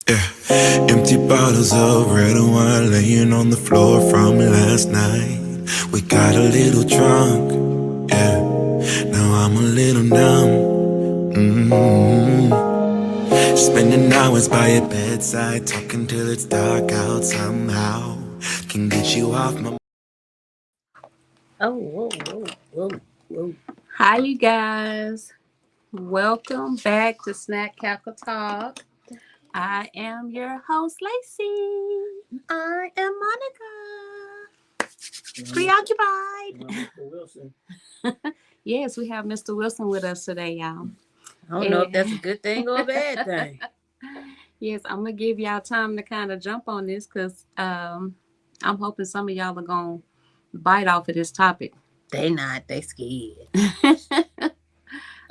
Yeah, empty bottles of red wine laying on the floor from last night. We got a little drunk, yeah. Now I'm a little numb. Spending hours by your bedside, talking till it's dark out somehow. Can get you off my. Oh, whoa, whoa, whoa, whoa. Hi, you guys. Welcome back to Snack Cackle Talk. I am your host, Lacey. I am Monica. Preoccupied. Mr. Wilson. Yes, we have Mr. Wilson with us today, y'all. I don't know if that's a good thing or a bad thing. Yes, I'm going to give y'all time to kind of jump on this because I'm hoping some of y'all are going to bite off of this topic. They not. They scared.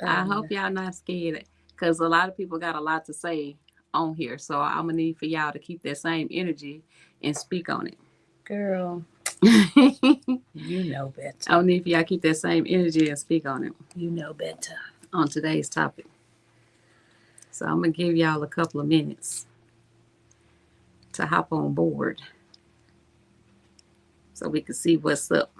I hope y'all not scared because a lot of people got a lot to say on here. So I'm going to need for y'all to keep that same energy and speak on it. Girl, you know better. I need for y'all to keep that same energy and speak on it. You know better. On today's topic. So I'm going to give y'all a couple of minutes to hop on board so we can see what's up.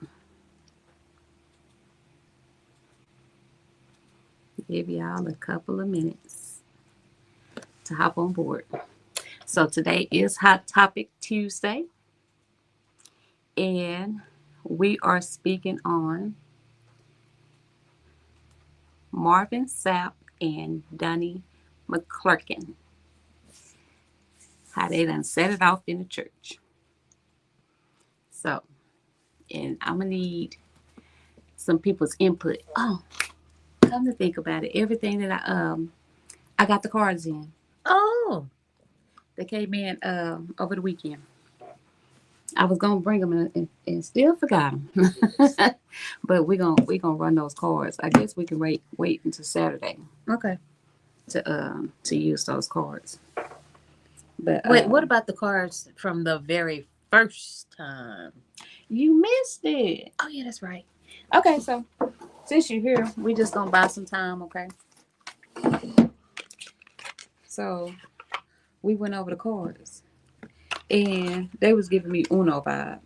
Give y'all a couple of minutes to hop on board. So today is Hot Topic Tuesday. And we are speaking on Marvin, Sapp, and Donnie McClurkin. How they done set it off in the church. So, and I'm going to need some people's input. Oh, come to think about it. Everything that I got the cards in. Oh. They came in over the weekend. I was gonna bring them and still forgot them, but we gonna run those cards. I guess we can wait until Saturday. Okay. To use those cards. But wait, what about the cards from the very first time? You missed it. Oh yeah, that's right. Okay, so since you're here, we just gonna buy some time, okay? So we went over the cards, and they was giving me Uno vibe.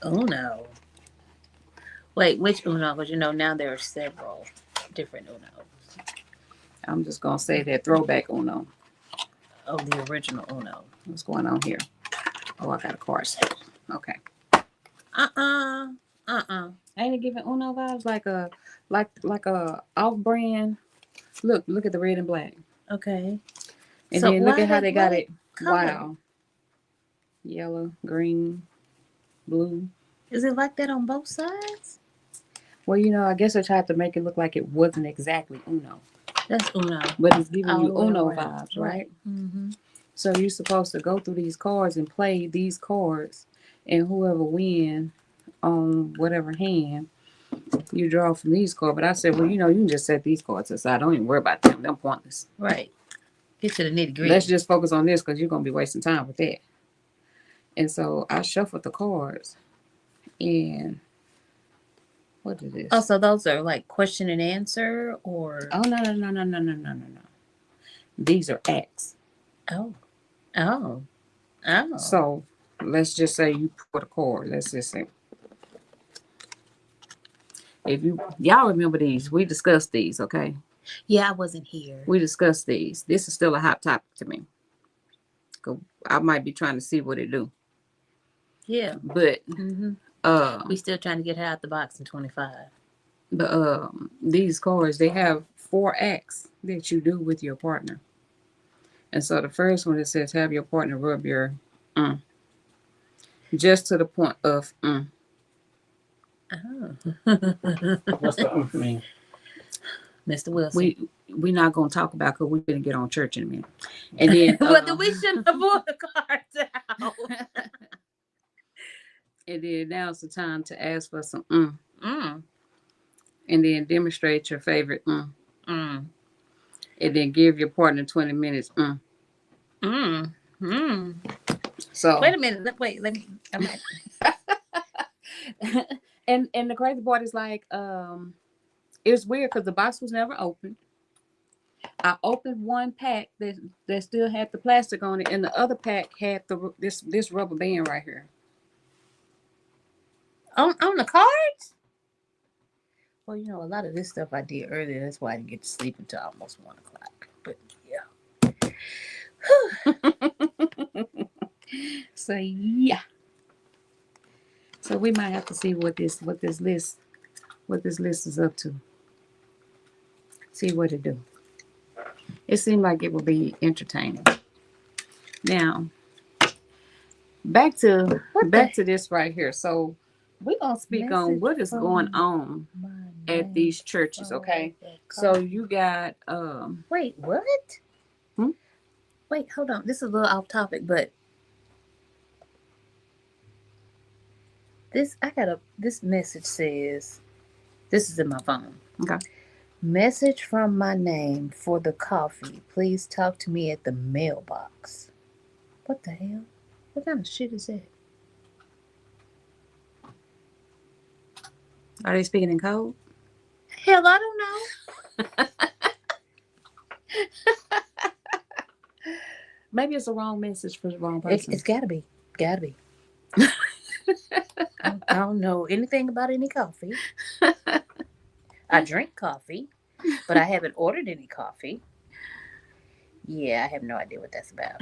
Uno. Wait, which Uno? Because now there are several different Unos. I'm just gonna say that throwback Uno. Oh, the original Uno. What's going on here? Oh, I got a card set. Okay. Ain't it giving Uno vibes like a off-brand? Look at the red and black. Okay. And so then look at how they got it. Color? Wow. Yellow, green, blue. Is it like that on both sides? Well, I guess I tried to make it look like it wasn't exactly Uno. That's Uno. But it's giving you Uno vibes, right? Mm-hmm. So you're supposed to go through these cards and play these cards, and whoever wins on whatever hand, you draw from these cards. But I said, well, you can just set these cards aside. Don't even worry about them. They're pointless. Right. Get to the nitty gritty. Let's just focus on this because you're going to be wasting time with that. And so I shuffled the cards. And what is this? Oh, so those are like question and answer or? Oh, no. These are acts. Oh. So let's just say you put a card. Let's just say. If y'all remember these, we discussed these, okay? Yeah, I wasn't here. We discussed these. This is still a hot topic to me. I might be trying to see what it do. Yeah. But we still trying to get her out the box in 25. But these cards, they have 4 acts that you do with your partner. And so the first one, it says have your partner rub your just to the point of Oh. What's the mean? Mr. Wilson. We're not going to talk about because we're going to get on church in a minute. And then, but we shouldn't have brought the cards out. And then now's the time to ask for some and then demonstrate your favorite and then give your partner 20 minutes So wait a minute. Wait, let me. and the crazy part is like it's weird because the box was never opened. I opened one pack that still had the plastic on it, and the other pack had this rubber band right here. On the cards? Well, you know, a lot of this stuff I did earlier. That's why I didn't get to sleep until almost 1 o'clock. But yeah. So yeah. So we might have to see what this list is up to. See what it do. It seemed like it would be entertaining. Now, back to this right here. So we're gonna speak on what is going on at these churches, okay? So you got Wait, what? Wait, hold on. This is a little off topic, but this message says, this is in my phone. okay. Message from my name for the coffee. Please talk to me at the mailbox. What the hell? What kind of shit is that? Are they speaking in code? Hell, I don't know. Maybe it's the wrong message for the wrong person. It's gotta be. Gotta be. I don't know anything about any coffee. I drink coffee, but I haven't ordered any coffee. Yeah, I have no idea what that's about.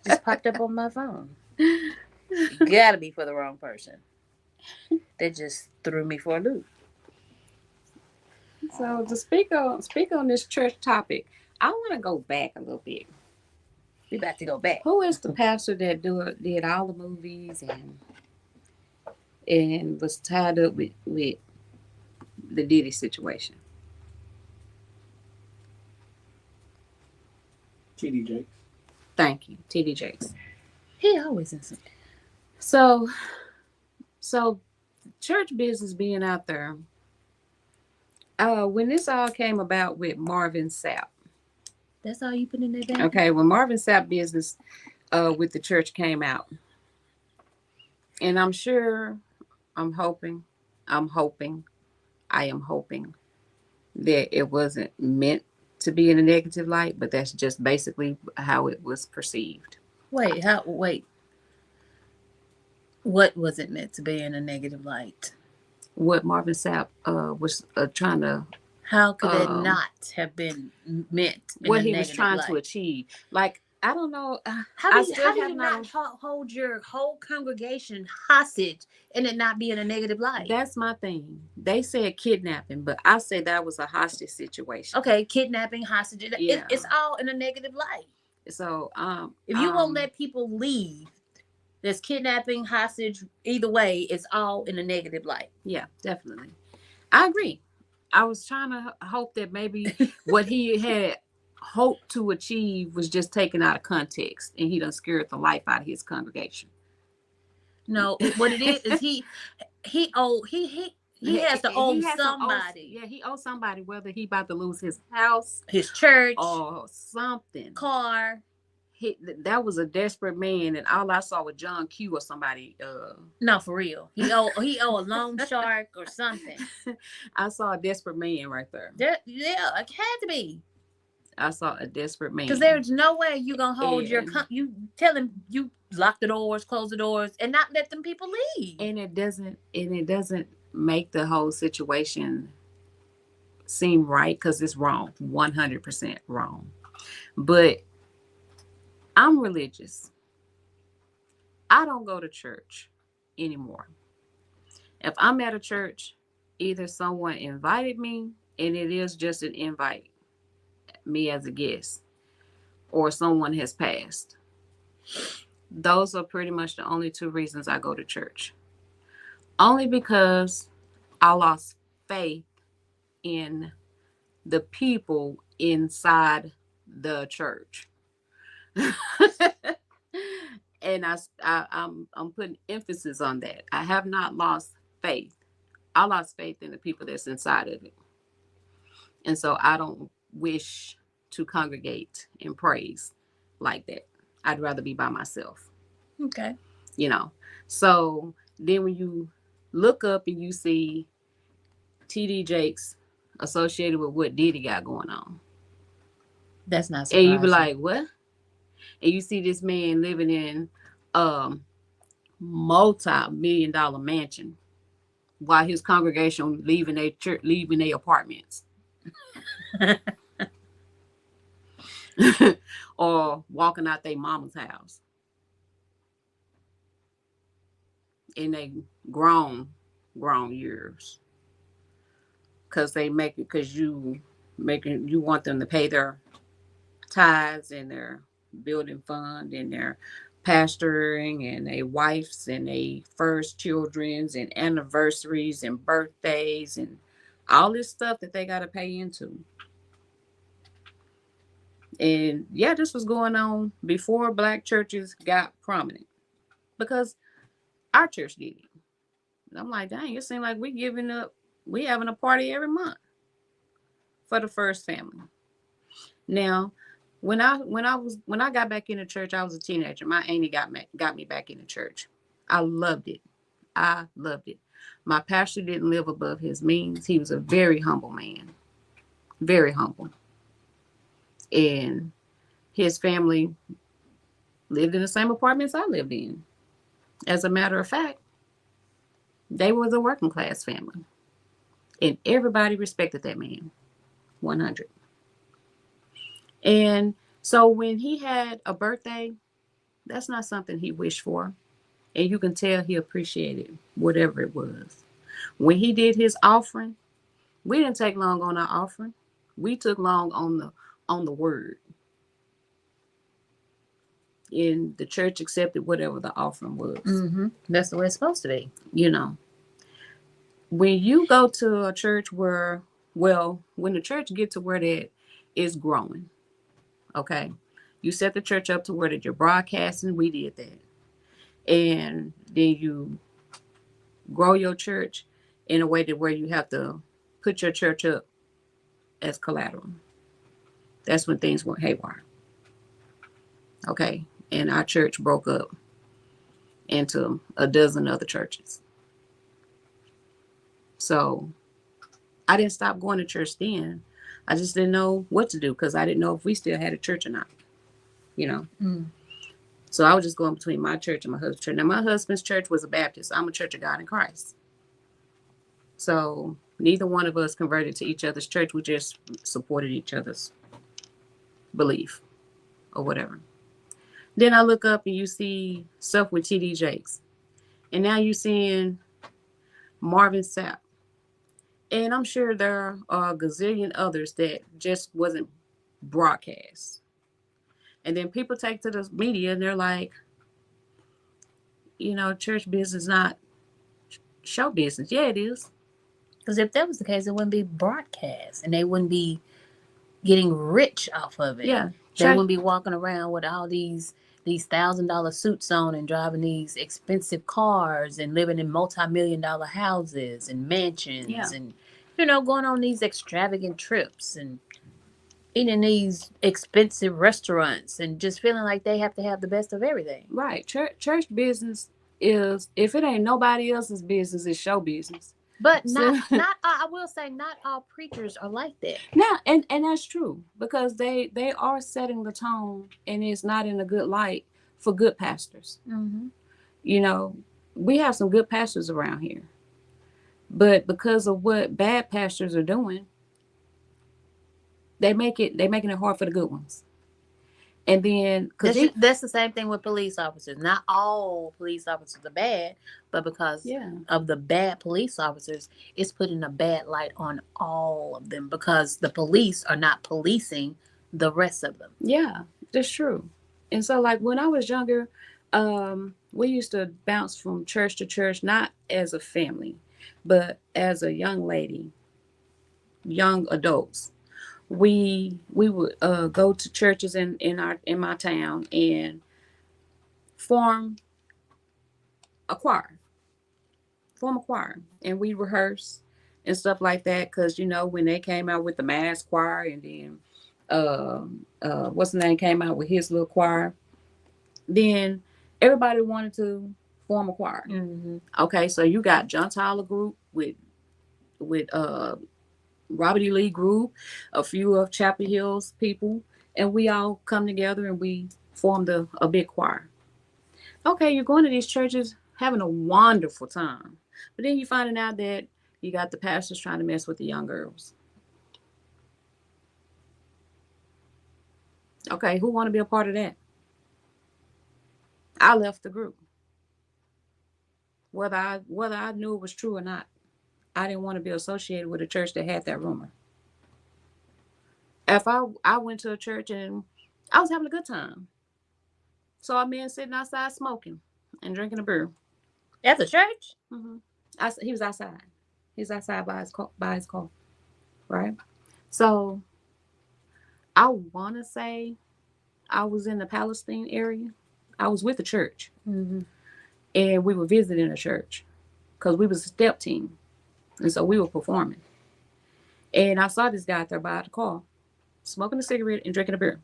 Just popped up on my phone. It gotta be for the wrong person. They just threw me for a loop. So to speak on this church topic, I want to go back a little bit. We about to go back. Who is the pastor that did all the movies and was tied up with the Diddy situation? T.D. Jakes. Thank you, T.D. Jakes. He always in some. So church business being out there. When this all came about with Marvin Sapp. That's all you put in that bag? Okay, when Marvin Sapp business with the church came out. And I'm hoping that it wasn't meant to be in a negative light, but that's just basically how it was perceived. Wait. What was it meant to be in a negative light? What Marvin Sapp was trying to... How could it not have been meant in what a he negative was trying light? to achieve? Like, I don't know. How do you not hold your whole congregation hostage and it not be in a negative light? That's my thing. They said kidnapping, but I say that was a hostage situation. Okay, kidnapping, hostage. Yeah. It's all in a negative light. So if you won't let people leave, there's kidnapping, hostage. Either way, it's all in a negative light. Yeah, definitely. I agree. I was trying to hope that maybe what he had hoped to achieve was just taken out of context, and he done scared the life out of his congregation. No, what it is he has to owe somebody. He owes somebody, whether he about to lose his house, his church, or something. Car. That was a desperate man, and all I saw was John Q or somebody. No, for real. He owe a loan shark or something. I saw a desperate man right there. Yeah, it had to be. I saw a desperate man. Because there's no way you gonna hold you tell him you lock the doors, close the doors, and not let them people leave. And it doesn't make the whole situation seem right, because it's wrong, 100% wrong. But I'm religious. I don't go to church anymore. If I'm at a church, either someone invited me, and it is just an invite, me as a guest, or someone has passed. Those are pretty much the only two reasons I go to church. Only because I lost faith in the people inside the church. And I'm putting emphasis on that. I have not lost faith. I lost faith in the people that's inside of it. And so I don't wish to congregate and praise like that. I'd rather be by myself. Okay. So then when you look up and you see T.D. Jakes associated with what Diddy got going on, That's not And you be surprising. like, what? And you see this man living in multi-million-dollar mansion while his congregation leaving their church, leaving their apartments, or walking out their mama's house, in they grown grown years, because they make it, because you want them to pay their tithes and their building fund and their pastoring and their wives and their first children's and anniversaries and birthdays and all this stuff that they got to pay into. And yeah, this was going on before black churches got prominent, because our church did it. And I'm like, dang, it seems like we having a party every month for the first family. Now, when I got back into church, I was a teenager. My auntie got me back into church. I loved it. I loved it. My pastor didn't live above his means. He was a very humble man, very humble, and his family lived in the same apartments I lived in. As a matter of fact, they were the working class family, and everybody respected that man, 100. And so when he had a birthday, that's not something he wished for. And you can tell he appreciated whatever it was. When he did his offering, we didn't take long on our offering. We took long on the word. And the church accepted whatever the offering was. Mm-hmm. That's the way it's supposed to be. You know, when you go to a church where, well, when the church gets to where that is growing, okay, you set the church up to where that you're broadcasting. We did that. And then you grow your church in a way that where you have to put your church up as collateral. That's when things went haywire. Okay. And our church broke up into a dozen other churches. So I didn't stop going to church then. I just didn't know what to do, because I didn't know if we still had a church or not, you know. Mm. So I was just going between my church and my husband's church. Now, my husband's church was a Baptist. I'm a Church of God in Christ. So neither one of us converted to each other's church. We just supported each other's belief or whatever. Then I look up and you see stuff with TD Jakes. And now you're seeing Marvin Sapp. And I'm sure there are a gazillion others that just wasn't broadcast. And then people take to the media and they're like, church business not show business. Yeah, it is. Because if that was the case, it wouldn't be broadcast, and they wouldn't be getting rich off of it. Yeah. They wouldn't be walking around with all these $1,000 suits on and driving these expensive cars and living in multi-million-dollar houses and mansions and going on these extravagant trips and eating these expensive restaurants and just feeling like they have to have the best of everything. Right. Church business is, if it ain't nobody else's business, it's show business. But not I will say not all preachers are like that. Now, and that's true, because they are setting the tone, and it's not in a good light for good pastors. Mm-hmm. We have some good pastors around here, but because of what bad pastors are doing, they're making it hard for the good ones. And then, that's the same thing with police officers. Not all police officers are bad, but because of the bad police officers, it's putting a bad light on all of them, because the police are not policing the rest of them. Yeah, that's true. And so, like, when I was younger, we used to bounce from church to church, not as a family, but as a young lady, young adults. We would go to churches in my town and form a choir, and we rehearse and stuff like that, because when they came out with the mass choir, and then what's the name came out with his little choir, then everybody wanted to form a choir. Mm-hmm. Okay, so you got John Tyler group with Robert E. Lee group, a few of Chapel Hill's people, and we all come together and we formed a big choir. Okay, you're going to these churches, having a wonderful time, but then you're finding out that you got the pastors trying to mess with the young girls. Okay, who want to be a part of that? I left the group, whether I knew it was true or not. I didn't want to be associated with a church that had that rumor. If I went to a church and I was having a good time, saw a man sitting outside smoking and drinking a beer. At the church? Hmm. He was outside. He was outside by his car, right? So I want to say I was in the Palestine area. I was with the church, Mm-hmm. and we were visiting a church because we was a step team, and so we were performing. And I saw this guy out there by the car, smoking a cigarette and drinking a beer.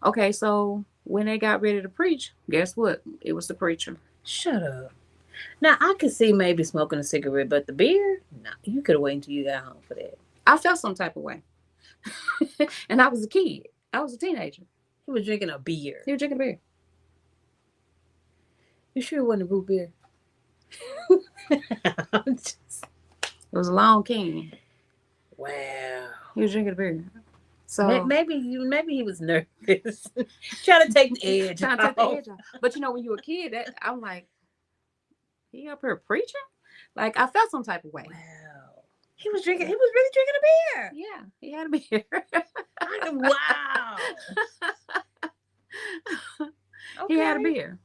Okay, so when they got ready to preach, guess what? It was the preacher. Shut up. Now, I could see maybe smoking a cigarette, but the beer? No, you could have waited until you got home for that. I felt some type of way. And I was a kid. I was a teenager. He was drinking a beer. He was drinking a beer. You sure it wasn't a root beer? It was a long can. Wow. He was drinking a beer. So maybe he was nervous. Trying to take the edge trying to take the off. edge off. But you know, when you're a kid, I'm like, he up here preaching? Like, I felt some type of way. Wow. He was really drinking a beer. Yeah, he had a beer. Wow. He had a beer.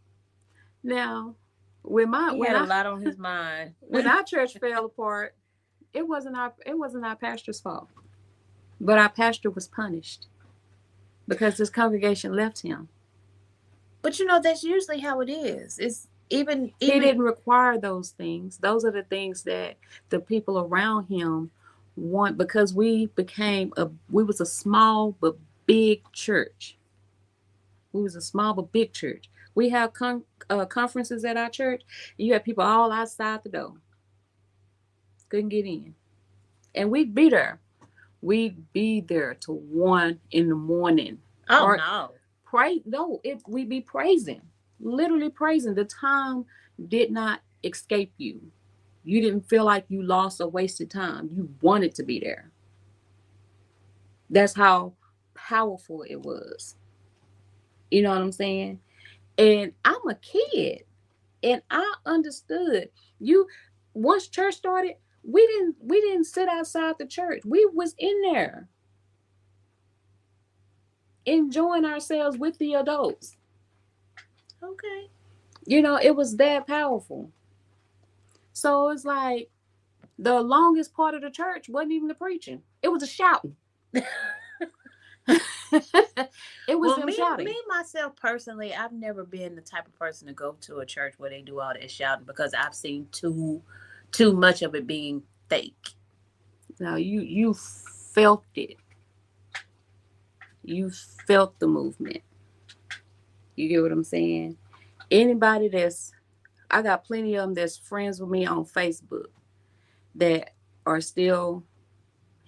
Now, when he had a lot on his mind. When our church fell apart, it wasn't our pastor's fault. But our pastor was punished because this congregation left him. But you know, that's usually how it is. It's even He didn't require those things. Those are the things that the people around him want, because we was a small but big church. We was a small but big church. We have conferences at our church, and you had people all outside the door. Couldn't get in. And we'd be there. We'd be there till 1 a.m. Oh, no. We'd be praising. Literally praising. The time did not escape you. You didn't feel like you lost or wasted time. You wanted to be there. That's how powerful it was. You know what I'm saying? And I'm a kid, and I understood. Once church started, we didn't sit outside the church. We was in there enjoying ourselves with the adults. Okay. You know, it was that powerful. So it's like the longest part of the church wasn't even the preaching. It was the shouting. It was them shouting. Me, myself, personally, I've never been the type of person to go to a church where they do all that shouting, because I've seen too much of it being fake. Now, you felt it. You felt the movement. You get what I'm saying? Anybody I got plenty of them that's friends with me on Facebook that are still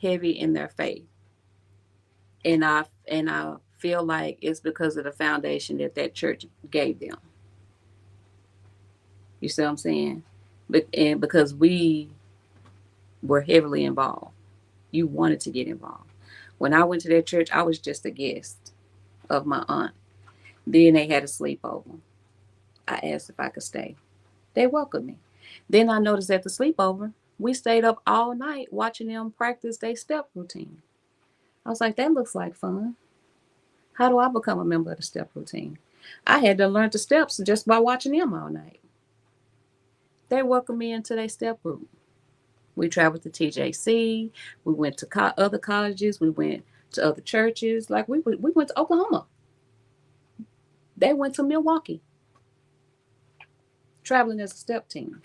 heavy in their faith. And I feel like it's because of the foundation that church gave them. You see what I'm saying? And because we were heavily involved. You wanted to get involved. When I went to that church, I was just a guest of my aunt. Then they had a sleepover. I asked if I could stay. They welcomed me. Then I noticed at the sleepover, we stayed up all night watching them practice their step routine. I was like, that looks like fun. How do I become a member of the step routine? I had to learn the steps just by watching them all night. They welcomed me into their step group. We traveled to TJC. We went to other colleges. We went to other churches. Like we went to Oklahoma. They went to Milwaukee. Traveling as a step team.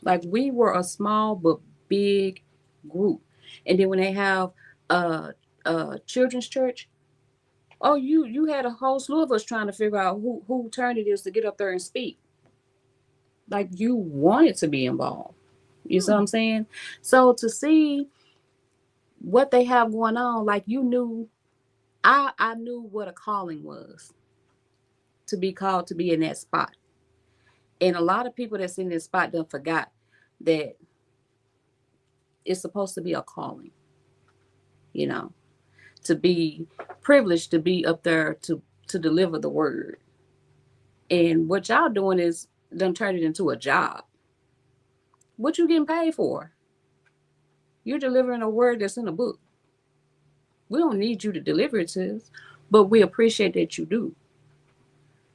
Like, we were a small but big group. And then when they have children's church, oh, you had a whole slew of us trying to figure out who turn it is to get up there and speak. Like, you wanted to be involved. You see what I'm saying? So to see what they have going on, like, you knew I knew what a calling was, to be called to be in that spot. And a lot of people that's in this spot done forgot that it's supposed to be a calling, you know, to be privileged to be up there to deliver the word. And what y'all doing is done turn it into a job. What you getting paid for? You're delivering a word that's in a book. We don't need you to deliver it to us, but we appreciate that you do.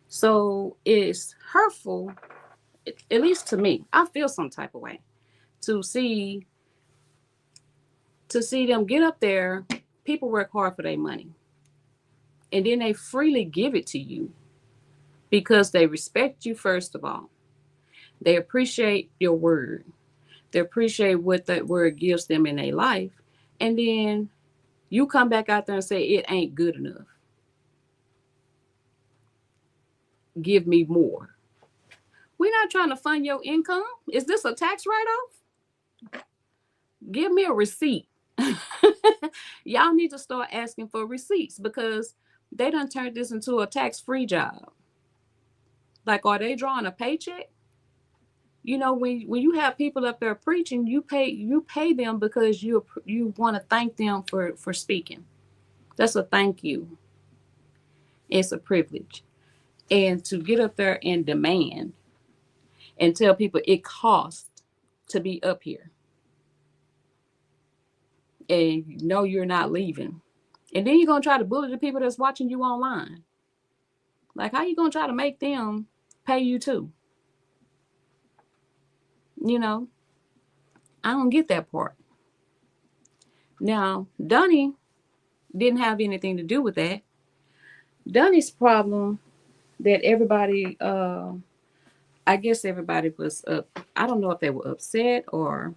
So it's hurtful, at least to me. I feel some type of way to see them get up there. People work hard for their money, and then they freely give it to you because they respect you. First of all, they appreciate your word. They appreciate what that word gives them in their life, and then you come back out there and say it ain't good enough. Give me more. We're not trying to fund your income. Is this a tax write-off? Give me a receipt. Y'all need to start asking for receipts because they done turned this into a tax-free job. Like, are they drawing a paycheck? You know, when you have people up there preaching, you pay them because you want to thank them for speaking. That's a thank you. It's a privilege. And to get up there and demand and tell people it costs to be up here, and you know you're not leaving, and then you're gonna try to bully the people that's watching you online. Like, how you gonna try to make them pay you too? You know, I don't get that part. Now, Donnie didn't have anything to do with that. Donnie's problem that everybody, I guess everybody was up. I don't know if they were upset or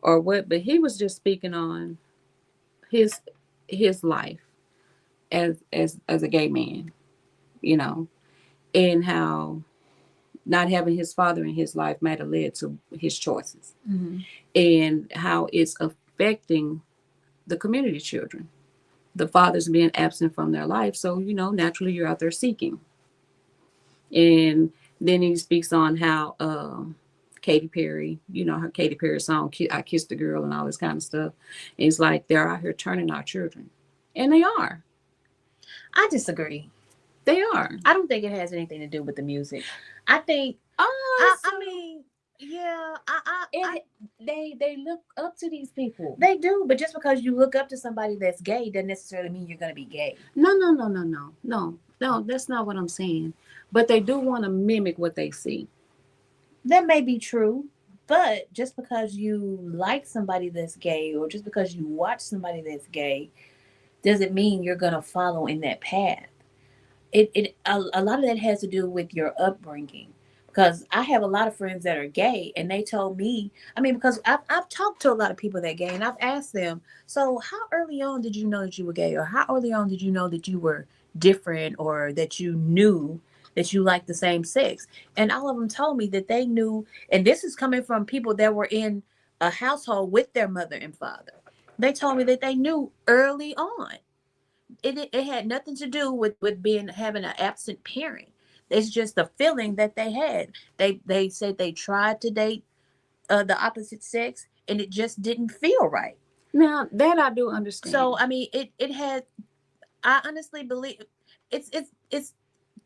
what, but he was just speaking on his his life as a gay man, you know, and how not having his father in his life might have led to his choices, and how it's affecting the community children. The fathers being absent from their life, so naturally you're out there seeking. And then he speaks on how Katy Perry, her Katy Perry song "I Kissed the Girl" and all this kind of stuff. And it's like they're out here turning our children, and they are. I disagree. They are. I don't think it has anything to do with the music. I think. I mean, yeah. They look up to these people. They do, but just because you look up to somebody that's gay doesn't necessarily mean you're going to be gay. No. That's not what I'm saying. But they do want to mimic what they see. That may be true, but just because you like somebody that's gay, or just because you watch somebody that's gay, doesn't mean you're going to follow in that path. A lot of that has to do with your upbringing, because I have a lot of friends that are gay, and they told me, I mean, because I've talked to a lot of people that are gay, and I've asked them, so how early on did you know that you were gay, or how early on did you know that you were different, or that you knew that you liked the same sex? And all of them told me that they knew, and this is coming from people that were in a household with their mother and father. They told me that they knew early on. It had nothing to do with being having an absent parent. It's just the feeling that they had. They said they tried to date the opposite sex, and it just didn't feel right. Now that I do understand. So I mean, it had. I honestly believe it's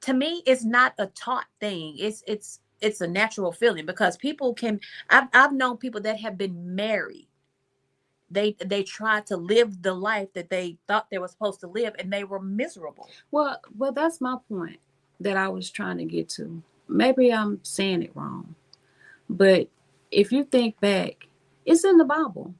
to me, it's not a taught thing. It's a natural feeling, because people can. I've known people that have been married. They tried to live the life that they thought they were supposed to live, and they were miserable. Well, that's my point that I was trying to get to. Maybe I'm saying it wrong, but if you think back, it's in the Bible.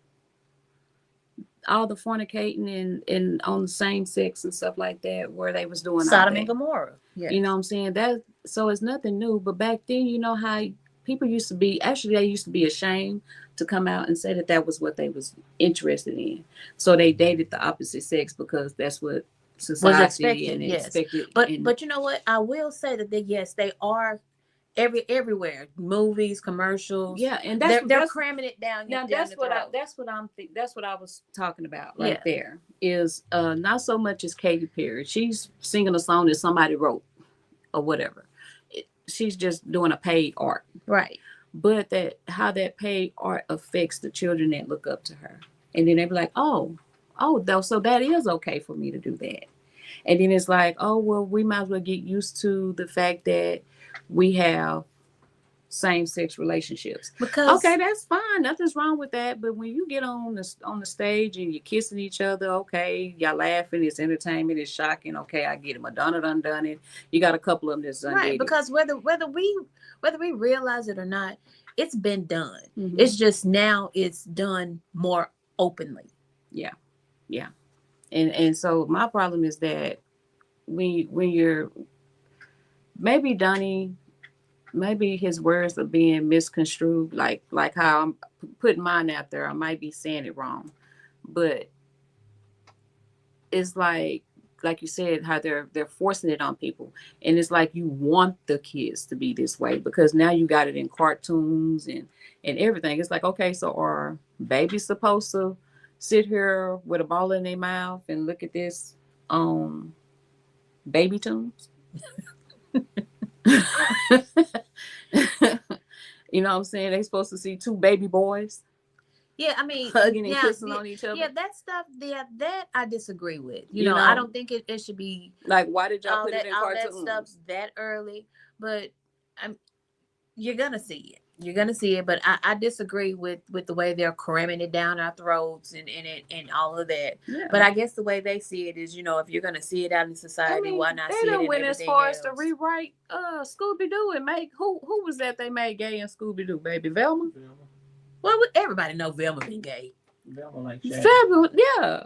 All the fornicating and on the same sex and stuff like that, where they was doing Sodom and Gomorrah. Yes. You know what I'm saying? That, so it's nothing new. But back then, you know how people used to be. Actually, they used to be ashamed to come out and say that was what they was interested in. So they dated the opposite sex because that's what society was expected. And yes. expected. But you know what? I will say that yes, they are everywhere, movies, commercials. Yeah, and They're that's cramming it down now down the throat. that's what I was talking about right Yeah, there is not so much as Katy Perry. She's singing a song that somebody wrote or whatever. She's just doing a paid art. right. But that how that paid art affects the children that look up to her. And then they be like, oh, though, so that is okay for me to do that. And then it's like, oh, well, we might as well get used to the fact that we have same-sex relationships. Because Okay, that's fine. Nothing's wrong with that. But when you get on the stage and you're kissing each other, okay, y'all laughing, it's entertainment, it's shocking. Okay, I get it. Madonna done it. You got a couple of them that's done right, did it. because whether we realize it or not, it's been done. Mhm. It's just now it's done more openly. Yeah, yeah. And so my problem is that when you're maybe Donnie, maybe his words are being misconstrued, like how I'm putting mine out there. I might be saying it wrong, but it's like you said, how they're forcing it on people, and it's like you want the kids to be this way because now you got it in cartoons and everything. It's like, okay, so are babies supposed to sit here with a ball in their mouth and look at this baby tunes? You know what I'm saying? They supposed to see two baby boys Yeah, I mean, hugging and now, kissing on each other. yeah, that stuff, that I disagree with. You You know, know? I don't think it should be Like, why did y'all all put that it in all that cartoons? stuff that early. But you're gonna see it. You're gonna see it. But I disagree with the way they're cramming it down our throats and all of that. Yeah. But I guess the way they see it is, if you're gonna see it out in I society, mean, why not they see it done in went as everything far as else? to rewrite Scooby Doo and make who was that they made gay in Scooby Doo, baby? Velma? Well, everybody know Velma been gay. Velma like Shaggy. Velma, yeah.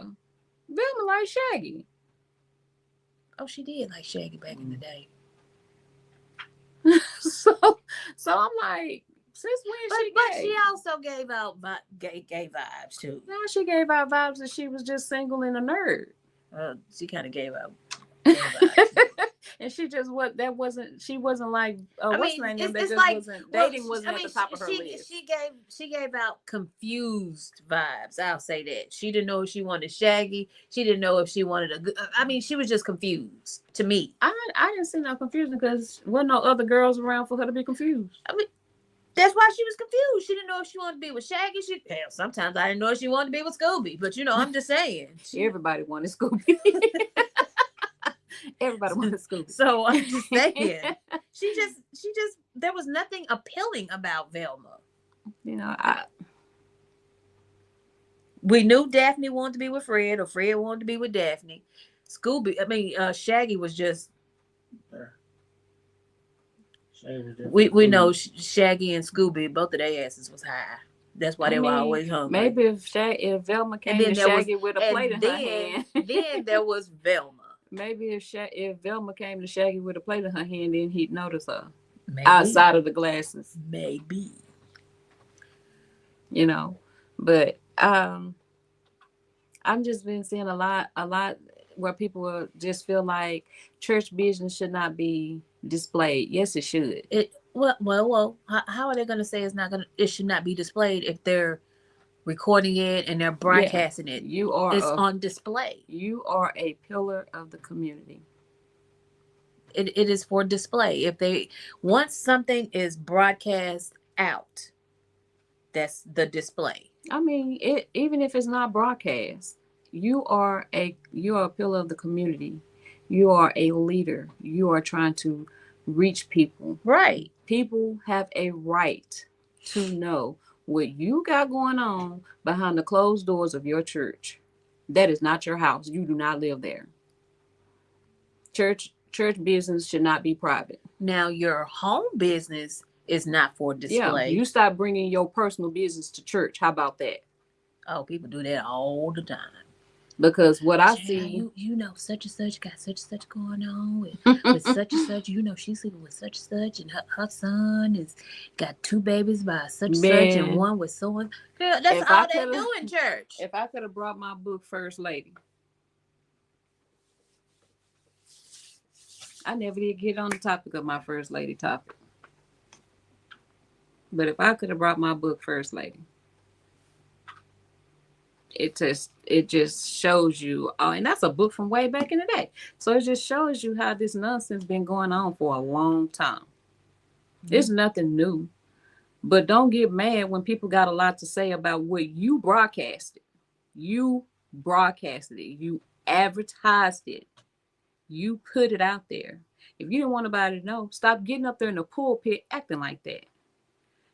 Velma like Shaggy. Oh, she did like Shaggy back in the day. so I'm like, since when she But gay? she also gave out gay vibes too. No, she gave out vibes that she was just single and a nerd. She kind of gave out gay vibes. And she just she wasn't like I what's mean, her name? it's That just like wasn't dating wasn't at the top of her list. She gave out confused vibes. I'll say that she didn't know if she wanted Shaggy. She didn't know if she wanted I mean, she was just confused to me. I didn't see no confusion because wasn't no other girls around for her to be confused. I mean, that's why she was confused. She didn't know if she wanted to be with Shaggy. Hell, sometimes I didn't know if she wanted to be with Scooby. But I'm just saying. Everybody wanted Scooby. Everybody wanted Scooby. So I'm just saying. She just there was nothing appealing about Velma. You know, we knew Daphne wanted to be with Fred, or Fred wanted to be with Daphne. Shaggy was just. We know Shaggy and Scooby, both of their asses was high. That's why they were always hungry. Maybe if Velma came to Shaggy with a plate in her hand. Then there was Velma. Maybe if Velma came to Shaggy with a plate in her hand, then he'd notice her. Maybe. Outside of the glasses. Maybe. You know. But I'm just been seeing a lot where people just feel like church business should not be displayed. Yes, it should. Well. How are they going to say it should not be displayed if they're recording it and they're broadcasting it? It's on display. You are a pillar of the community. It is for display. Once something is broadcast out, that's the display. I mean, even if it's not broadcast, you are a pillar of the community. You are a leader. You are trying to reach people. Right. People have a right to know what you got going on behind the closed doors of your church. That is not your house. You do not live there. Church business should not be private. Now, your home business is not for display. Yeah, you stop bringing your personal business to church. How about that? Oh, people do that all the time. Because what I see, such and such got such and such going on with such and such. She's sleeping with such and such, and her son has got 2 babies by such and such, and one with someone. Girl, that's all they do in church. If I could have brought my book, First Lady, I never did get on the topic of my First Lady topic. But if I could have brought my book, First Lady, it just shows you. Oh, and that's a book from way back in the day. So it just shows you how this nonsense been going on for a long time. It's nothing new. But don't get mad when people got a lot to say about what you broadcasted. You broadcasted it. You advertised it. You put it out there. If you didn't want nobody to know, stop getting up there in the pulpit acting like that.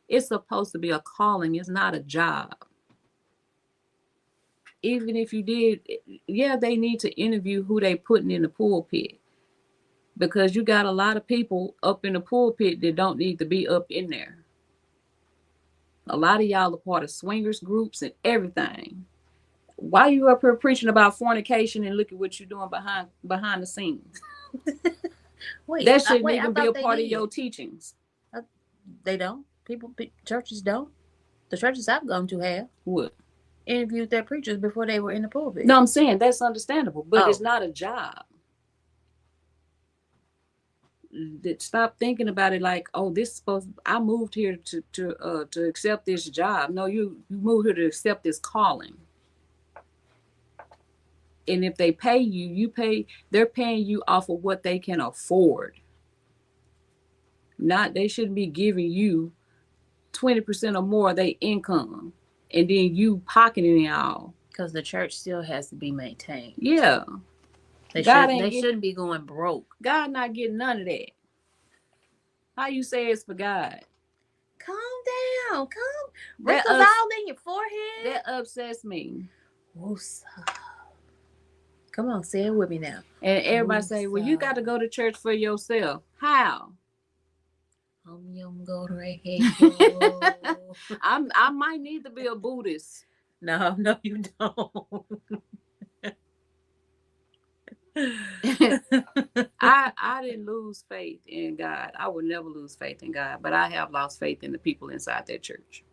It's supposed to be a calling. It's not a job. Even if you did, yeah, they need to interview who they putting in the pulpit. Because you got a lot of people up in the pulpit that don't need to be up in there. A lot of y'all are part of swingers groups and everything. Why you up here preaching about fornication and look at what you're doing behind the scenes? That shouldn't even be a part of your teachings. They don't. Churches don't. The churches I've gone to have What? interviewed their preachers before they were in the pulpit. No, I'm saying that's understandable, but it's not a job. Stop thinking about it like, oh, this is supposed. I moved here to accept this job. No, you moved here to accept this calling. And if they pay you, you pay. They're paying you off of what they can afford. Not they shouldn't be giving you 20% or more of their income, and then you pocketing it all. Because the church still has to be maintained. Yeah. They shouldn't be going broke. God not getting none of that. How you say it's for God? Calm down. Wrinkles all in your forehead. That upsets me. Woosah. Come on, say it with me now. And everybody say, well, you got to go to church for yourself. How? Go right here. I might need to be a Buddhist. No, you don't. I didn't lose faith in God. I would never lose faith in God, but I have lost faith in the people inside that church.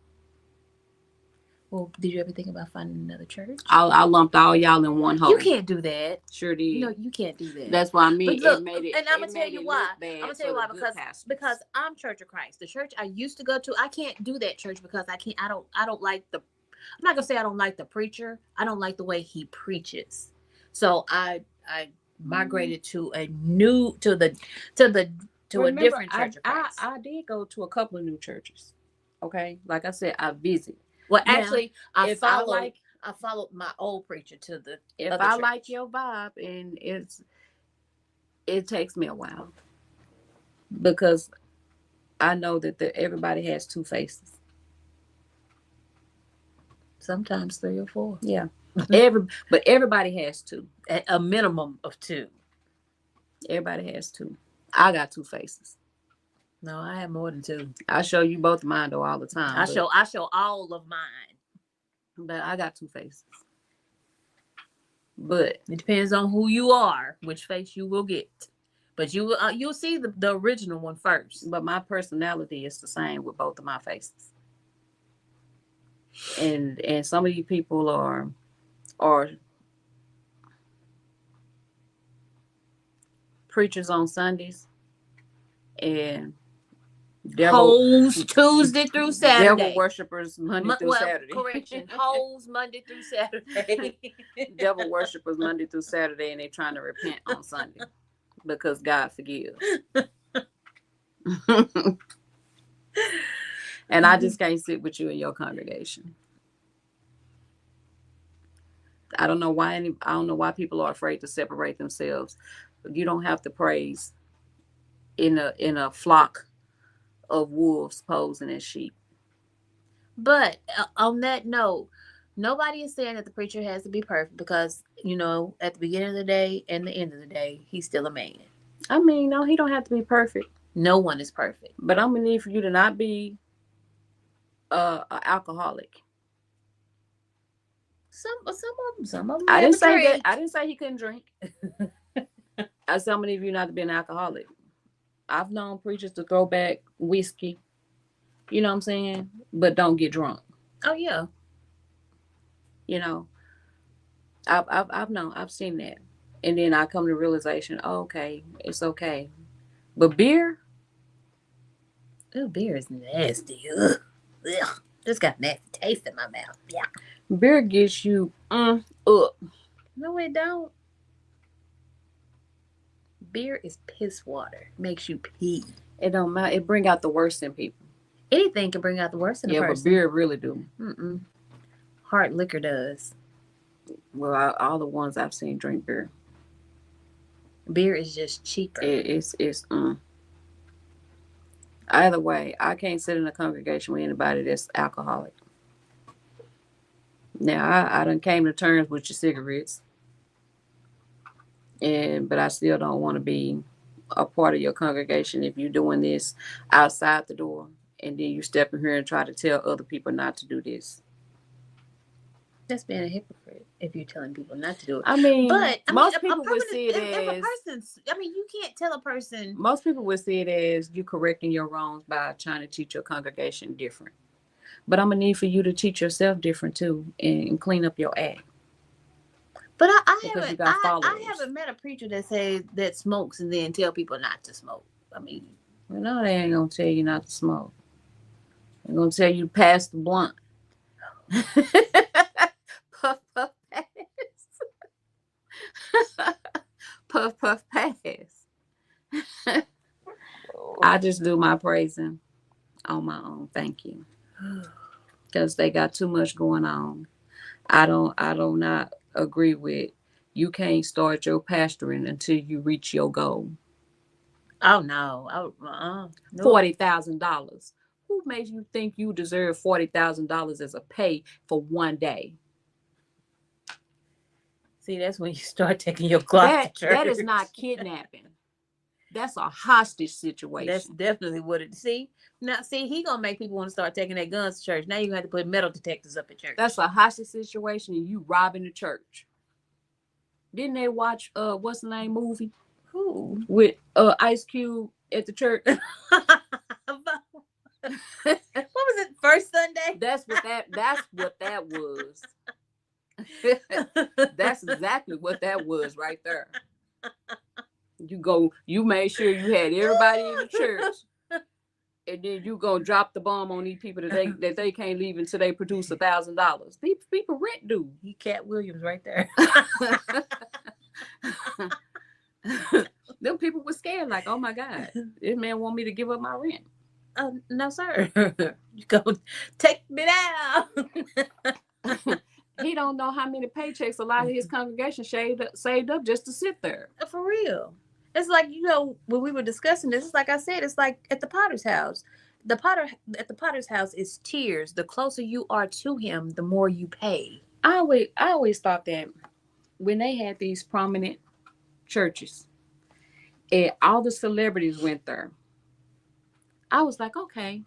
Well, did you ever think about finding another church? I lumped all y'all in one hole. You can't do that. Sure did. No, you can't do that. That's why I mean look, it made it. And I'm gonna tell you why. Because I'm Church of Christ. The church I used to go to, I can't do that church because I can't. I don't like the. I'm not gonna say I don't like the preacher. I don't like the way he preaches. So I migrated to a different Church of Christ. I did go to a couple of new churches. Okay, like I said, I visit. Well, actually, I followed my old preacher to the. If I church. Like your vibe, and it takes me a while because I know that everybody has two faces. Sometimes 3 or 4. Yeah, but everybody has two. A minimum of 2. Everybody has 2. I got 2 faces. No, I have more than 2. I show you both of mine though all the time. I show all of mine. But I got 2 faces. But it depends on who you are, which face you will get. But you'll see the original one first. But my personality is the same with both of my faces. And some of you people are preachers on Sundays and hoes Tuesday through Saturday. Devil worshipers Monday through Saturday. Correction. Hoes Monday through Saturday. Devil worshipers Monday through Saturday, and they trying to repent on Sunday because God forgives. And I just can't sit with you in your congregation. I don't know why people are afraid to separate themselves. You don't have to praise in a flock of wolves posing as sheep. But on that note, nobody is saying that the preacher has to be perfect because, at the beginning of the day and the end of the day, he's still a man. I mean, no, he don't have to be perfect. No one is perfect. But I'm going to need for you to not be an alcoholic. Some of them. I didn't say that. I didn't say he couldn't drink. I said I'm going to need for you not to be an alcoholic. I've known preachers to throw back whiskey, you know what I'm saying? But don't get drunk. Oh yeah. I've seen that. And then I come to the realization, okay, it's okay. But beer, Ooh, beer is nasty. Ugh. Ugh. Just got nasty taste in my mouth. Yeah. Beer gets you up. No, it don't. Beer is piss water. Makes you pee. It don't matter. It bring out the worst in people. Anything can bring out the worst in a Yeah, but person. beer really do. Mm-mm. Hard liquor does. Well, all the ones I've seen drink beer. Beer is just cheaper. It's either way. I can't sit in a congregation with anybody that's alcoholic. Now I done came to terms with your cigarettes, but I still don't want to be a part of your congregation if you're doing this outside the door, and then you step in here and try to tell other people not to do this. That's being a hypocrite if you're telling people not to do it. I mean, but most people would see it if as. a person's. I mean, you can't tell a person. Most people would see it as you correcting your wrongs by trying to teach your congregation different. But I'm gonna need for you to teach yourself different too, and clean up your act. But Because you I got followers. haven't met a preacher that says that smokes and then tell people not to smoke. I mean, Well, no, they ain't gonna tell you not to smoke. They're gonna tell you to pass the blunt. Puff, puff, pass. Puff, puff, pass. I just do my praising on my own. Thank you. Because they got too much going on. I do not agree with you can't start your pastoring until you reach your goal. oh no, no. $40,000. Who makes you think you deserve $40,000 as a pay for one day? See, that's when you start taking your clock to church. That is not kidnapping. That's a hostage situation. That's definitely what it. See, he gonna make people want to start taking their guns to church. Now you have to put metal detectors up at church. That's a hostage situation, and you robbing the church. Didn't they watch what's the name movie? Who? With Ice Cube at the church. What was it? First Sunday? That's what that was. That's exactly what that was right there. You made sure you had everybody in the church, and then you go drop the bomb on these people that they can't leave until they produce $1,000. People rent due. He Cat Williams right there. Them people were scared, like, oh my God, this man want me to give up my rent. Oh no, sir. You go take me down. He don't know how many paychecks a lot of his congregation saved up just to sit there. For real. It's like, when we were discussing this, it's like I said, it's like at the Potter's house. At the Potter's house is tiers. The closer you are to him, the more you pay. I always thought that when they had these prominent churches and all the celebrities went there, I was like, okay,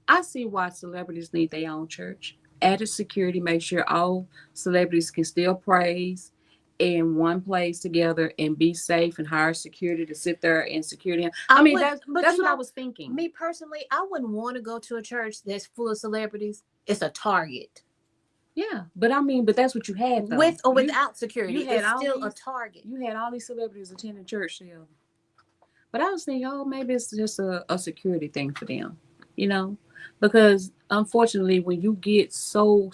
I see why celebrities need their own church. Added security, make sure all celebrities can still praise in one place together and be safe, and hire security to sit there and security. That's what I was thinking. Me personally, I wouldn't want to go to a church that's full of celebrities. It's a target. Yeah, but that's what you had though. With or without security, it's still a target. You had all these celebrities attending church still. But I was thinking, maybe it's just a security thing for them, because unfortunately, when you get so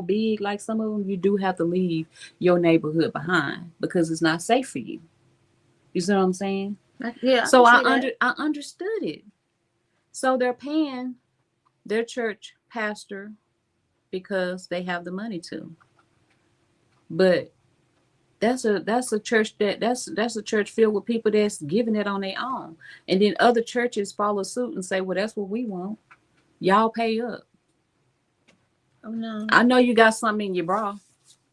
big, like some of them, you do have to leave your neighborhood behind because it's not safe for you. You see what I'm saying? Yeah. So I understood it. So they're paying their church pastor because they have the money to. But that's a church that's a church filled with people that's giving it on their own, and then other churches follow suit and say, well, that's what we want. Y'all pay up. Oh no! I know you got something in your bra,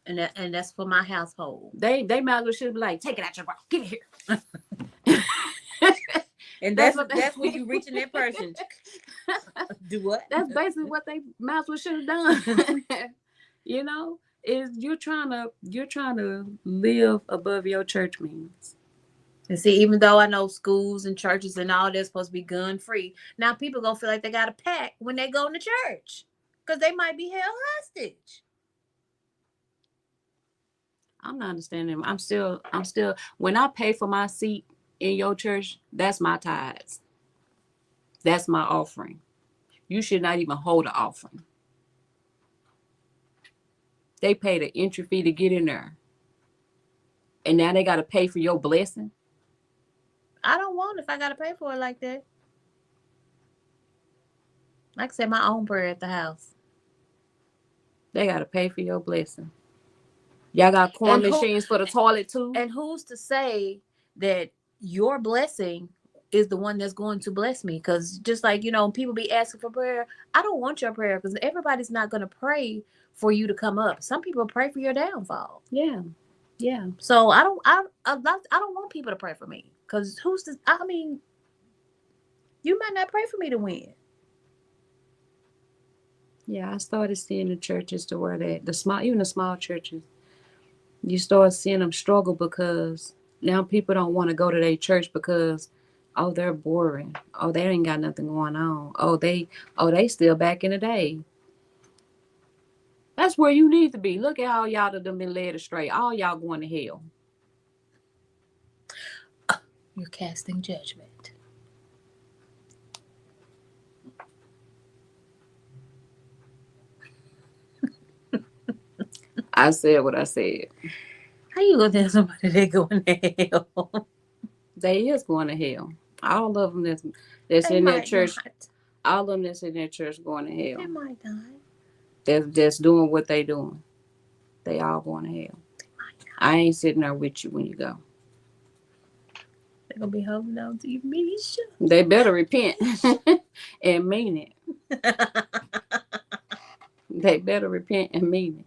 and that's for my household. They might as well should be like, take it out your bra, get it here. And that's when you reach in that person. Do what? That's basically what they might as well should have done. Is you're trying to live above your church means. And see, even though I know schools and churches and all that's supposed to be gun free, now people gonna feel like they got a pack when they go into church because they might be held hostage. I'm not understanding. I'm still. When I pay for my seat in your church, that's my tithes. That's my offering. You should not even hold an offering. They paid an entry fee to get in there. And now they got to pay for your blessing. I don't want if I got to pay for it like that. Like I said, my own prayer at the house. They got to pay for your blessing. Y'all got corn machines for the toilet too? And who's to say that your blessing is the one that's going to bless me? Because just like, people be asking for prayer. I don't want your prayer because everybody's not going to pray for you to come up. Some people pray for your downfall. Yeah. Yeah. So I don't want people to pray for me because you might not pray for me to win. Yeah, I started seeing the churches to where even the small churches, you start seeing them struggle because now people don't want to go to their church because, oh, they're boring. Oh, they ain't got nothing going on. Oh, they still back in the day. That's where you need to be. Look at how y'all have been led astray. All y'all going to hell. You're casting judgment. I said what I said. How you gonna tell somebody they're going to hell? They is going to hell. All of them that's in that church. Not. All of them that's in that church going to hell. They might not. That's doing what they doing. They all going to hell. I ain't sitting there with you when you go. They're gonna be holding on to your mission. They better repent and mean it. They better repent and mean it.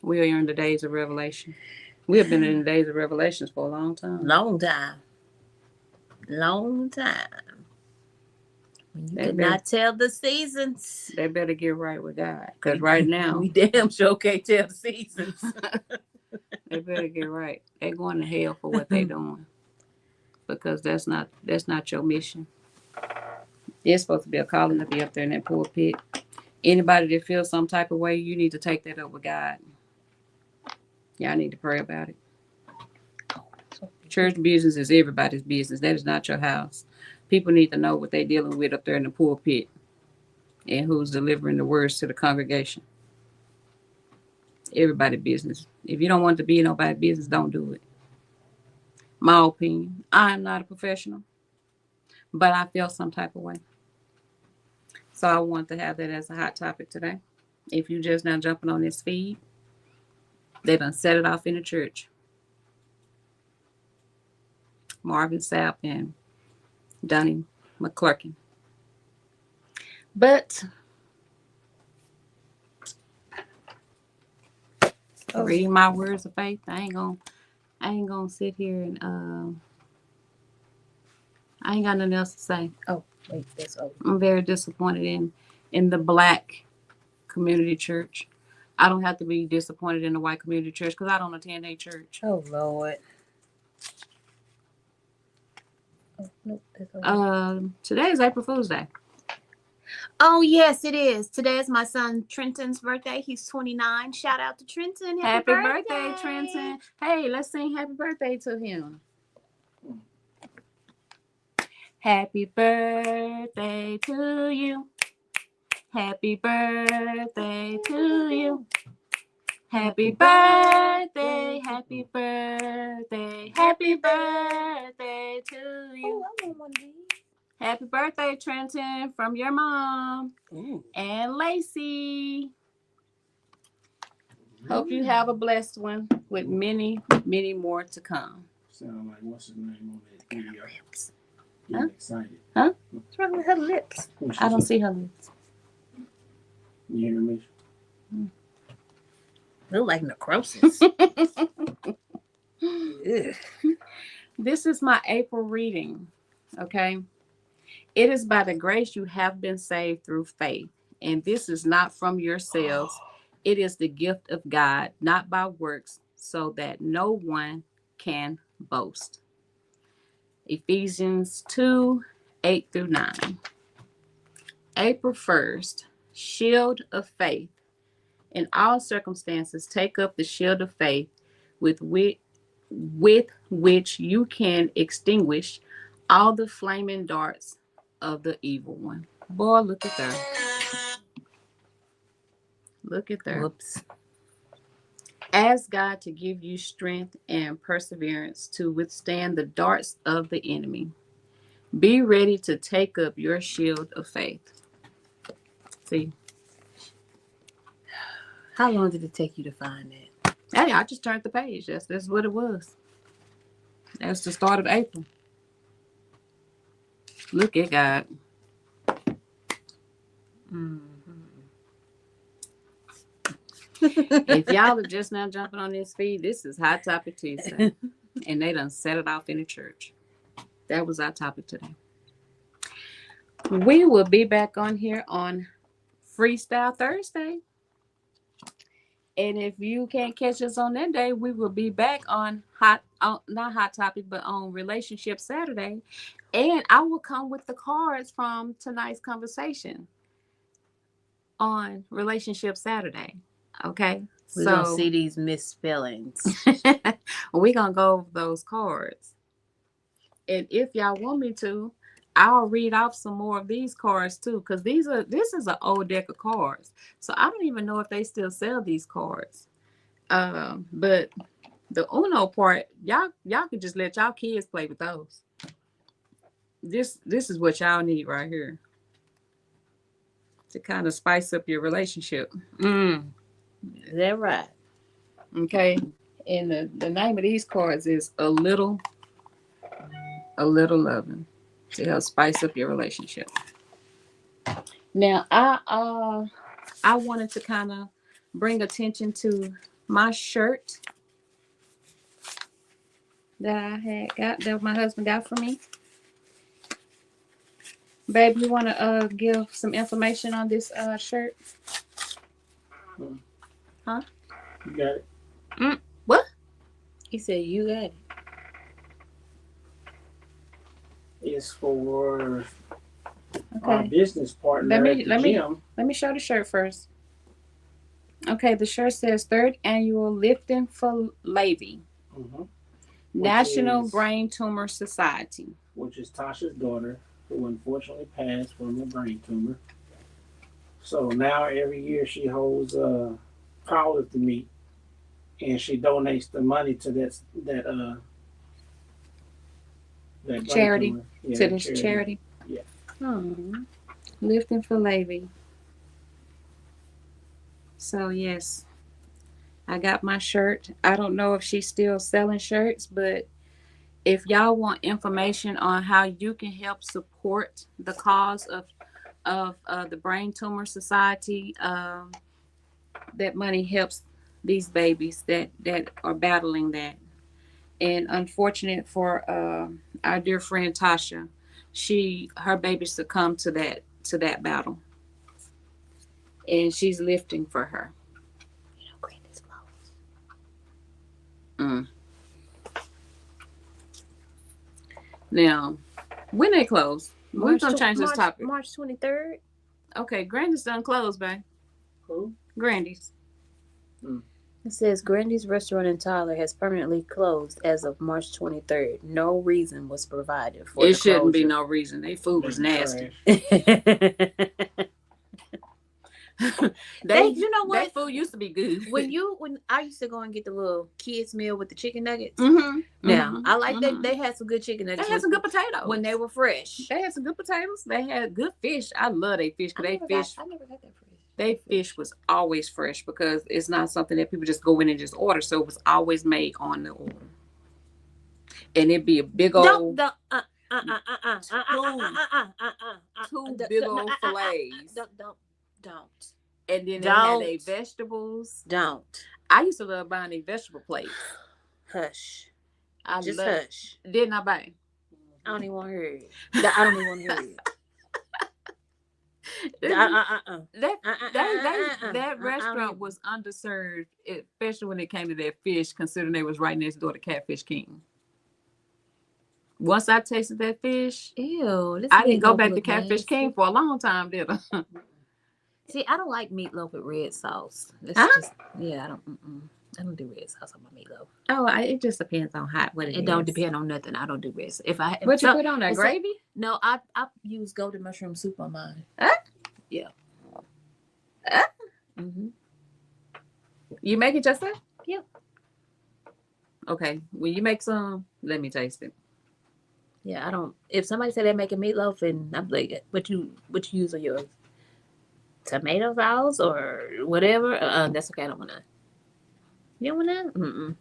We are in the days of revelation. We have been in the days of revelations for a long time. Long time. When you cannot tell the seasons. They better get right with God. Because right now. We damn sure can't tell the seasons. They better get right. They're going to hell for what they're doing. Because that's not your mission. It's supposed to be a calling to be up there in that pulpit. Anybody that feels some type of way, you need to take that up with God. Y'all need to pray about it. Church business is everybody's business. That is not your house. People need to know what they're dealing with up there in the pulpit and who's delivering the words to the congregation. Everybody's business. If you don't want to be in nobody's business, don't do it. My opinion. I'm not a professional, but I feel some type of way. So I want to have that as a hot topic today. If you just now jumping on this feed, they done set it off in the church. Marvin, Sapp, and Donnie, McClurkin. But reading my words of faith, I ain't gonna sit here and I ain't got nothing else to say. Oh, wait, that's over. I'm very disappointed in the black community church. I don't have to be disappointed in the white community church because I don't attend a church. Oh, Lord. Oh, nope, that's over. Today is April Fool's Day. Oh, yes, it is. Today is my son Trenton's birthday. He's 29. Shout out to Trenton. Happy birthday, Trenton. Hey, let's sing happy birthday to him. Happy birthday to you. Happy birthday to you. Happy birthday, happy birthday, happy birthday to you. Oh, I want one of these. Happy birthday, Trenton, from your mom and Lacey. Hope you have a blessed one with many, many more to come. Sound like what's his name on that video? Lips. Getting excited. Huh? What's wrong with her lips? I don't see her lips. You hear me? Look like necrosis. This is my April reading, okay? It is by the grace you have been saved through faith, and this is not from yourselves. It is the gift of God, not by works, so that no one can boast. Ephesians 2, 8 through 9. April 1st, shield of faith. In all circumstances, take up the shield of faith with which you can extinguish all the flaming darts of the evil one. Boy, look at there. Look at there. Whoops. Ask God to give you strength and perseverance to withstand the darts of the enemy. Be ready to take up your shield of faith. See? How long did it take you to find that? Hey, I just turned the page. That's what it was. That's the start of April. Look at God. If y'all are just now jumping on this feed, this is Hot Topic Tuesday. And they done set it off in the church. That was our topic today. We will be back on here on Freestyle Thursday. And if you can't catch us on that day, we will be back on not Hot Topic, but on Relationship Saturday. And I will come with the cards from tonight's conversation on Relationship Saturday. Okay? We're going to see these misspellings. We're going to go over those cards. And if y'all want me to, I'll read off some more of these cards too, because this is an old deck of cards. So I don't even know if they still sell these cards. But the Uno part, y'all can just let y'all kids play with those. This is what y'all need right here to kind of spice up your relationship. Is that right? Okay. And the name of these cards is A Little Loving, to help spice up your relationship. Now, I wanted to kind of bring attention to my shirt that that my husband got for me. Babe, you want to give some information on this shirt? Huh? You got it. What? He said you got it. It's for Okay. our business partner at the gym. Let me show the shirt first. Okay, the shirt says Third Annual Lifting for Levy, National Brain Tumor Society. Which is Tasha's daughter, who unfortunately passed from a brain tumor. So now every year she holds a powerlifting meet, and she donates the money to that Charity. Yeah, To this charity. Yeah. Lifting for Levy. So yes, I got my shirt. I don't know if she's still selling shirts, but if y'all want information on how you can help support the cause of the Brain Tumor Society, that money helps these babies that are battling that. And unfortunate for our dear friend Tasha, her baby succumbed to that battle, and she's lifting for her. You know, Granny's clothes. Now, when they close, we're gonna change this topic. March 23rd. Okay, Grandy's done closed, babe. Who? Grandy's. It says Grandy's restaurant in Tyler has permanently closed as of March 23rd. No reason was provided for It the shouldn't be closure. no reason. Their food was nasty. You know what? That food used to be good. When I used to go and get the little kids meal with the chicken nuggets. Now, I like that they had some good chicken nuggets. They had some good potatoes when they were fresh. They had some good potatoes. They had good fish. I love their fish because I never got that fresh. Their fish was always fresh because it's not something that people just go in and just order. So it was always made on the order. And it'd be a big old two big old fillets. Don't. And then they had their vegetables. Don't. I used to love buying their vegetable plates. Hush. Just hush. Didn't I buy? I don't even want to hear it. I don't even want to hear it. That restaurant was underserved, especially when it came to their fish, considering they was right next door to Catfish King. Once I tasted that fish, I didn't go back to Catfish King for a long time, did I? See, I don't like meatloaf with red sauce. I don't. I don't do red sauce on my meatloaf. Oh, it just depends on what It don't depend on nothing. I don't do red sauce. If What you put on that it's gravy? No, I use golden mushroom soup on mine. Yeah. Mm-hmm. You make it yourself? Yep. Okay. When you make some, let me taste it. Yeah, I don't. If somebody said they're making meatloaf, and I'm like, what you use on yours? Tomato sauce or whatever? That's okay. I don't want to. You don't want that? Mm-mm.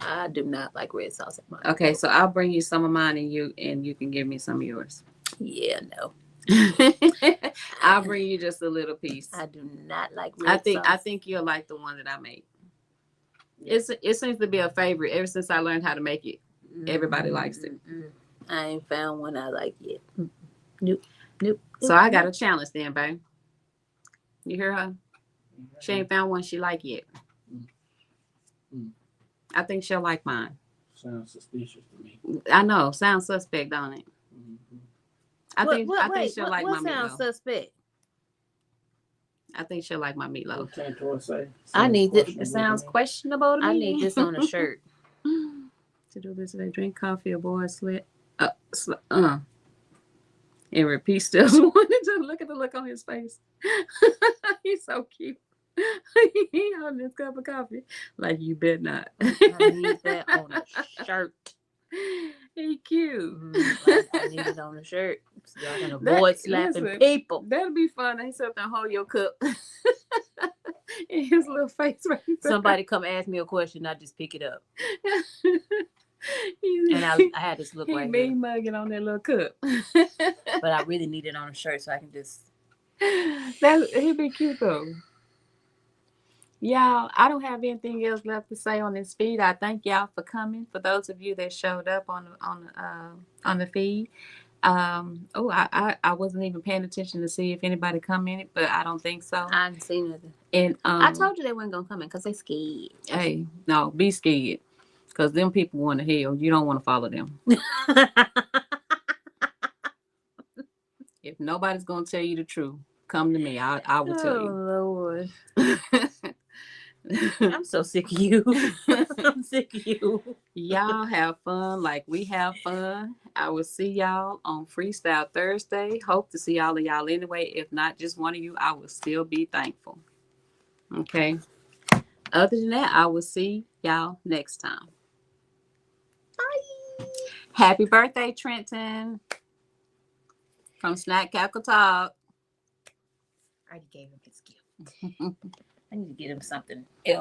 I do not like red sauce on mine. Okay, so I'll bring you some of mine, and you can give me some of yours. Yeah, no. I'll bring you just a little piece. I do not like red sauce. I think you'll like the one that I make. It seems to be a favorite ever since I learned how to make it. Everybody likes it. I ain't found one I like yet. Nope. So I got a challenge then, babe. You hear her? She ain't found one she like yet. I think she'll like mine. Sounds suspicious to me. I know. Sounds suspect, don't it? I think she'll like my What sounds meatloaf. suspect? I think she'll like my meatloaf. What Cantor say? I need this. It sounds questionable to me. I need this on a shirt. To do this today, drink coffee, avoid sweat. And repeat steps. Wanted to look at the look on his face. He's so cute. He holding this cup of coffee. Like, you bet not. I need that on a shirt. He cute. I need it on a shirt. So y'all can avoid slapping people. That'll be fun. They sit up there and hold your cup. In his little face right there. Somebody come ask me a question, I just pick it up. And I had this look right here. He here. mugging on that little cup. But I really need it on a shirt so I can just... He'd be cute though. Y'all, I don't have anything else left to say on this feed. I thank y'all for coming. For those of you that showed up on the feed. I wasn't even paying attention to see if anybody commented, but I don't think so. I didn't see nothing. And I told you they weren't gonna come in because they scared. Hey, no, be scared. Because them people want to hell. You don't want to follow them. If nobody's gonna tell you the truth, come to me. I will tell you. Oh Lord. I'm so sick of you. I'm sick of you. Y'all have fun like we have fun. I will see y'all on Freestyle Thursday. Hope to see all of y'all anyway. If not just one of you, I will still be thankful. Okay. Other than that, I will see y'all next time. Bye. Happy birthday, Trenton. From Snack Cackle Talk. I already gave him his gift. I need to get him something else.